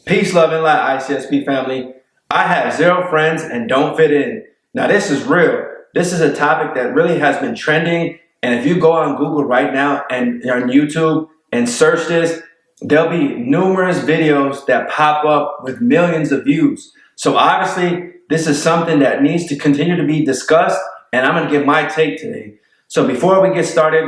Peace, love, and light, ICSP family. I have zero friends and don't fit in. Now, this is real. This is a topic that really has been trending. And if you go on Google right now and on YouTube and search this, there'll be numerous videos that pop up with millions of views. So obviously, this is something that needs to continue to be discussed. And I'm going to give my take today. So before we get started,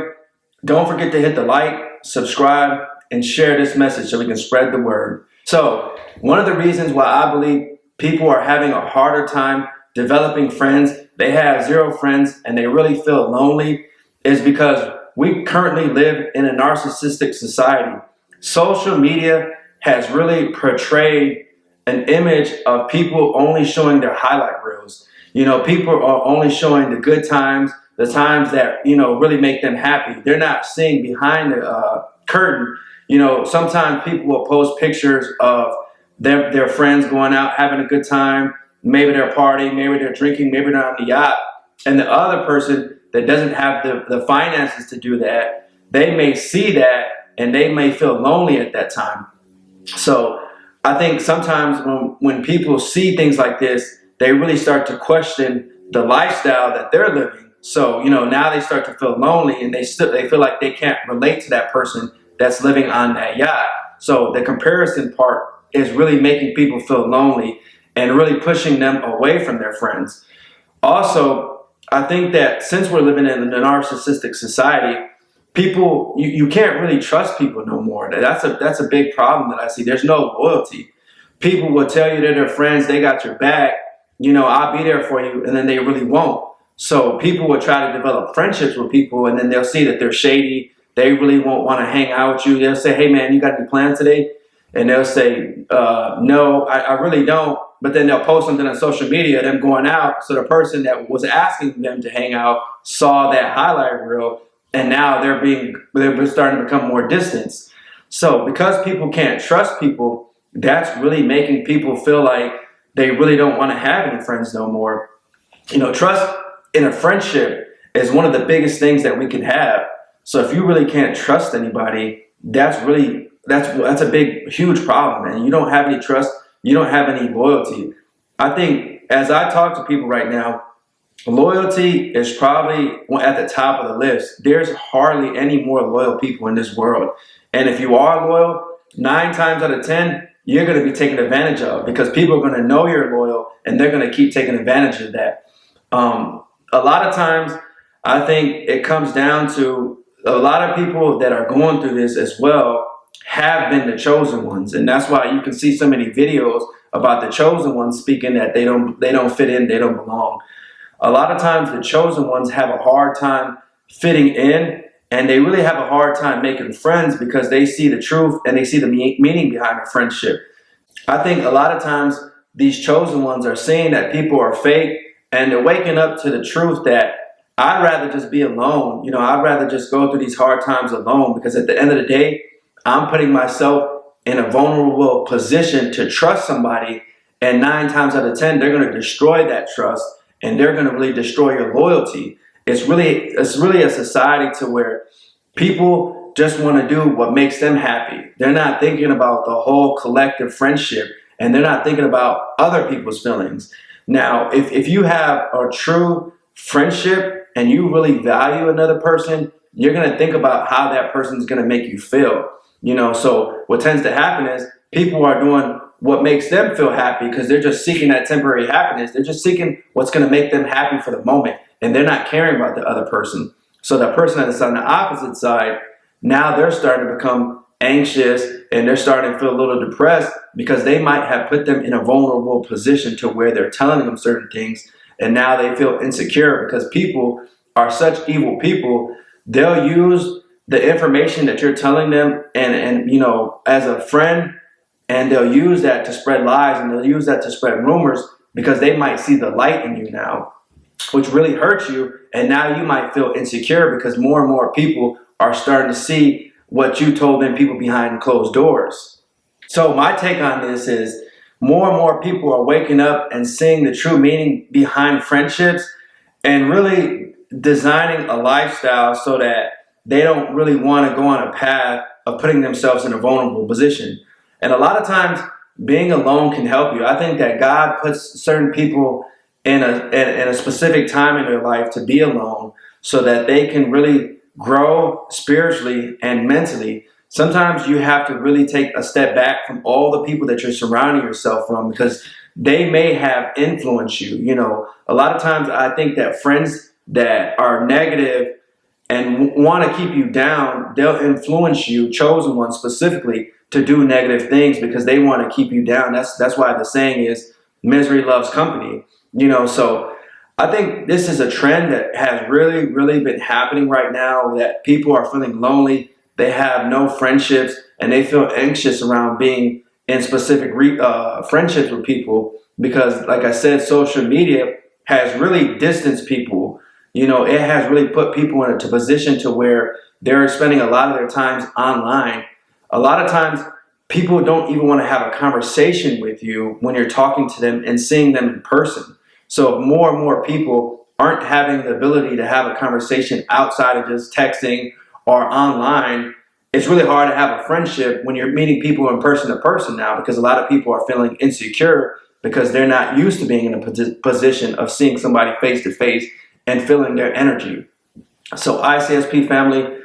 don't forget to hit the like, subscribe, and share this message so we can spread the word. So one of the reasons why I believe people are having a harder time developing friends, they have zero friends and they really feel lonely, is because we currently live in a narcissistic society. Social media has really portrayed an image of people only showing their highlight reels. You know, people are only showing the good times, the times that, really make them happy. They're not seeing behind the curtain. You know, sometimes people will post pictures of their friends going out, having a good time. Maybe they're partying, maybe they're drinking, maybe they're on the yacht. And the other person that doesn't have the finances to do that, they may see that and they may feel lonely at that time. So I think sometimes when people see things like this, they really start to question the lifestyle that they're living. So, now they start to feel lonely and they feel like they can't relate to that person that's living on that yacht. So the comparison part is really making people feel lonely and really pushing them away from their friends. Also, I think that since we're living in a narcissistic society, people, you can't really trust people no more. That's a big problem that I see. There's no loyalty. People will tell you they're their friends, they got your back, I'll be there for you, and then they really won't. So people will try to develop friendships with people, and then they'll see that they're shady. They really won't want to hang out with you. They'll say, hey man, you got any plans today? And they'll say, no, I really don't. But then they'll post something on social media, them going out. So the person that was asking them to hang out saw that highlight reel, and now they're starting to become more distant. So because people can't trust people, that's really making people feel like they really don't want to have any friends no more. Trust in a friendship is one of the biggest things that we can have. So if you really can't trust anybody, that's a big, huge problem. And you don't have any trust, you don't have any loyalty. I think as I talk to people right now, loyalty is probably at the top of the list. There's hardly any more loyal people in this world. And if you are loyal, 9 times out of 10, you're going to be taken advantage of because people are going to know you're loyal and they're going to keep taking advantage of that. A lot of times, I think it comes down to a lot of people that are going through this as well have been the chosen ones. And that's why you can see so many videos about the chosen ones speaking that they don't fit in, they don't belong. A lot of times the chosen ones have a hard time fitting in, and they really have a hard time making friends because they see the truth and they see the meaning behind a friendship. I think a lot of times these chosen ones are seeing that people are fake and they're waking up to the truth that I'd rather just be alone. I'd rather just go through these hard times alone because at the end of the day, I'm putting myself in a vulnerable position to trust somebody, and 9 times out of 10, they're going to destroy that trust and they're going to really destroy your loyalty. It's really a society to where people just want to do what makes them happy. They're not thinking about the whole collective friendship, and they're not thinking about other people's feelings. Now, if you have a true friendship and you really value another person, you're going to think about how that person's going to make you feel. So what tends to happen is people are doing what makes them feel happy because they're just seeking that temporary happiness. They're just seeking what's going to make them happy for the moment, and they're not caring about the other person. So the person that's on the opposite side, now they're starting to become anxious and they're starting to feel a little depressed because they might have put them in a vulnerable position to where they're telling them certain things, and now they feel insecure because people are such evil people. They'll use the information that you're telling them and as a friend, and they'll use that to spread lies and they'll use that to spread rumors because they might see the light in you now, which really hurts you. And now you might feel insecure because more and more people are starting to see what you told them, people behind closed doors. So my take on this is more and more people are waking up and seeing the true meaning behind friendships and really designing a lifestyle so that they don't really want to go on a path of putting themselves in a vulnerable position. And a lot of times being alone can help you. I think that God puts certain people in a specific time in their life to be alone so that they can really grow spiritually and mentally. Sometimes you have to really take a step back from all the people that you're surrounding yourself from because they may have influenced you. You know, a lot of times I think that friends that are negative and want to keep you down, they'll influence you, chosen ones specifically, to do negative things because they want to keep you down. That's why the saying is misery loves company. You know, so I think this is a trend that has really, really been happening right now, that people are feeling lonely, they have no friendships, and they feel anxious around being in specific friendships with people because, like I said, social media has really distanced people. You know, it has really put people in a position to where they're spending a lot of their times online. A lot of times, people don't even want to have a conversation with you when you're talking to them and seeing them in person. So if more and more people aren't having the ability to have a conversation outside of just texting or online, it's really hard to have a friendship when you're meeting people in person to person now because a lot of people are feeling insecure because they're not used to being in a position of seeing somebody face to face and feeling their energy. So ICSP family,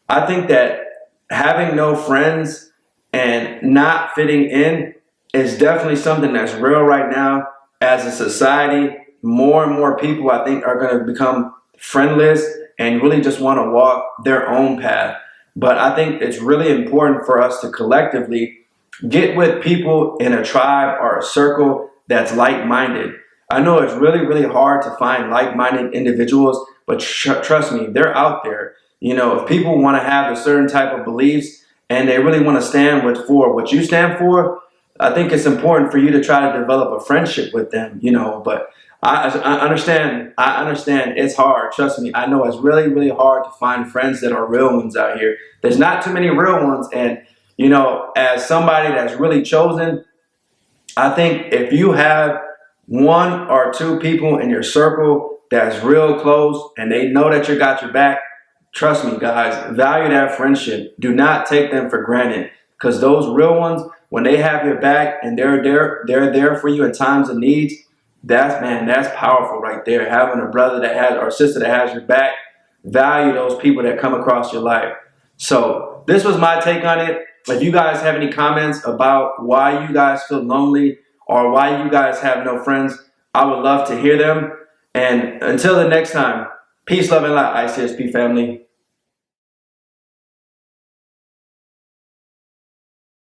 I think that having no friends and not fitting in is definitely something that's real right now. As a society, more and more people, I think, are going to become friendless and really just want to walk their own path. But I think it's really important for us to collectively get with people in a tribe or a circle that's like-minded. I know it's really, really hard to find like-minded individuals, but trust me, they're out there. You know, if people want to have a certain type of beliefs and they really want to stand for what you stand for, I think it's important for you to try to develop a friendship with them, you know, but I understand. I understand it's hard. Trust me. I know it's really, really hard to find friends that are real ones out here. There's not too many real ones. And, you know, as somebody that's really chosen, I think if you have one or two people in your circle that's real close and they know that you got your back, trust me, guys, value that friendship. Do not take them for granted because those real ones, when they have your back and they're there for you in times of needs, that's powerful right there. Having a brother that has or sister that has your back, value those people that come across your life. So this was my take on it. If you guys have any comments about why you guys feel lonely or why you guys have no friends, I would love to hear them. And until the next time, peace, love, and light, ICSP family.